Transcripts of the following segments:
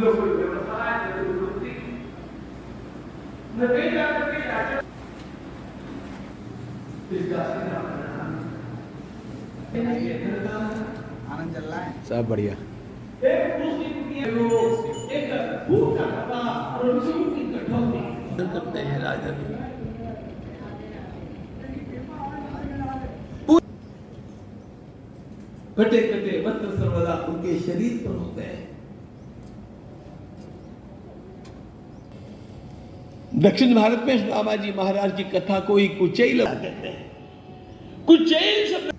कोई व्यवसाय, न कोई वृत्ति, न कहीं जाकर के आचरण। इसका आनंद चल रहा है, सब बढ़िया। एक भूख का कथा और रुचियों की कठौती करते हैं राजन। कटे कटे वस्त्र सर्वदा उनके शरीर पर होते हैं। दक्षिण भारत में सुदामाजी महाराज की कथा को ही कुचैल कहते हैं। कुचैल शब्द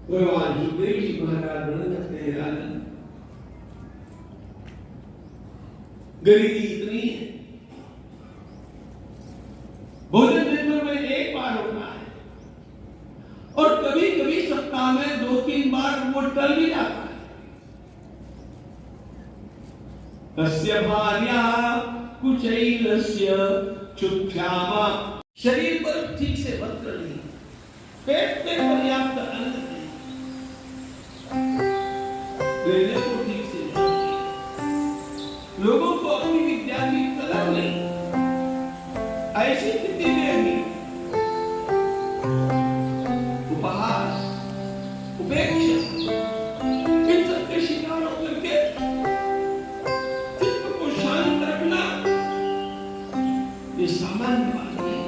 भगवान सुखदेव जी महाराज वर्णन करते हैं राजन, गरीबी इतनी है, भोजन दिन में एक बार होता है और कभी कभी सप्ताह में 2-3 बार वो टल भी जाता है। तस्य भार्या कुचैलस्य चुभ्यामा, शरीर पर ठीक से वस्त्र नहीं, पेट में पर्याप्त अन्न नहीं, रहने को ठीक से नहीं, लोगों को अपनी विद्या की कदर नहीं, ऐसी स्थिति में भी उपहास, उपेक्षा, इन सबके शिकार होकर के चित्त को शांत रखना ये सामान्य बात नहीं।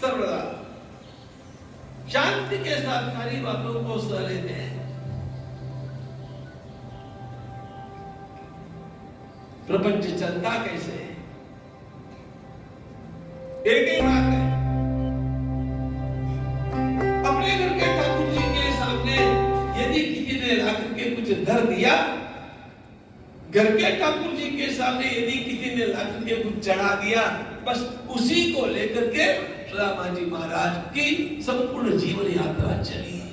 सर्वदा शांति के साथ सारी बातों को सह लेते हैं। प्रपंच चलता कैसे है? एक ही बात है, अपने घर के ठाकुर जी के सामने यदि किसी ने लाकर के कुछ धर दिया, घर के ठाकुर जी के सामने यदि किसी ने लाकर के कुछ चढ़ा दिया, बस उसी को लेकर के सुदामाजी महाराज की संपूर्ण जीवन यात्रा चली है।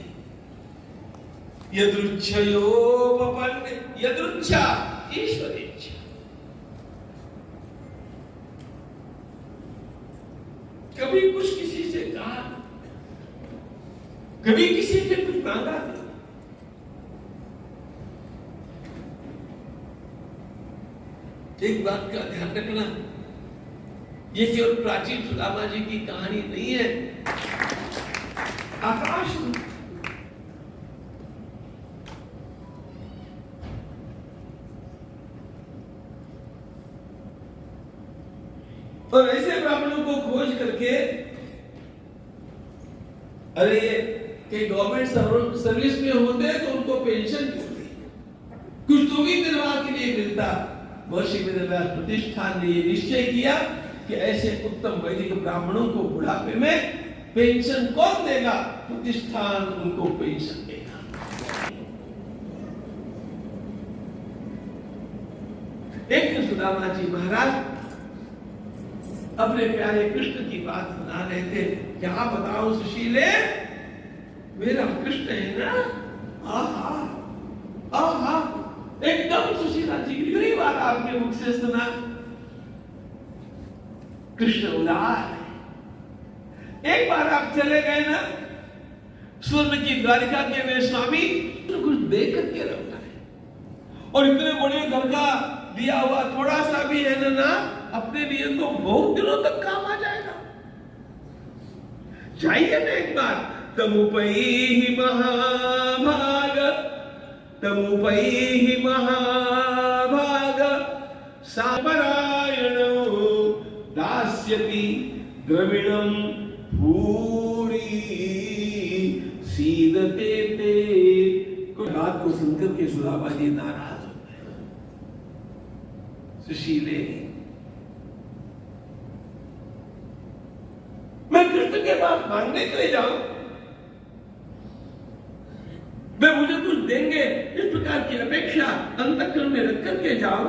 यदृच्छयोपपन्ने, यदृच्छा ईश्वरेच्छा। कभी कुछ किसी से कहा, कभी किसी से कुछ मांगा नहीं। एक बात का ध्यान रखना, ये केवल प्राचीन सुदामाजी की कहानी नहीं है। आकाश में और ऐसे ब्राह्मणों को खोज करके, अरे कि गवर्नमेंट सर्विस में होते तो उनको पेंशन क्यों नहीं, कुछ तो भी निर्वाह के लिए मिलता। महर्षि वेदव्यास प्रतिष्ठान ने ये निश्चय किया कि ऐसे उत्तम वैदिक ब्राह्मणों को बुढ़ापे में पेंशन कौन देगा? प्रतिष्ठान उनको पेंशन देगा। एक सुदामाजी महाराज अपने प्यारे कृष्ण की बात सुना रहे थे। क्या बताऊं सुशीले, मेरा कृष्ण है ना, आहा आहा, एकदम सुशीला जी की बात आपके मुख से सुना। कृष्ण उदार है। एक बार आप चले गए ना स्वर्ण की द्वारिका के वे स्वामी, तो कुछ देख करके लौटा है, और इतने बड़े घर का दिया हुआ थोड़ा सा भी है ना, अपने लिए तो बहुत दिनों तक काम आ जाएगा। जाइए ना एक बार। तमुपैहि महाभाग, तमुपैहि महाभाग, सापरायणो दास्यति द्रविणं भूरि सीदते ते। रात को सुनकर के सुदामाजी नाराज होते हैं। सुशीले, मैं कृष्ण के पास मांगने के लिए जाऊं, वे मुझे कुछ देंगे इस प्रकार की अपेक्षा अंतःकरण में रख करके जाऊं,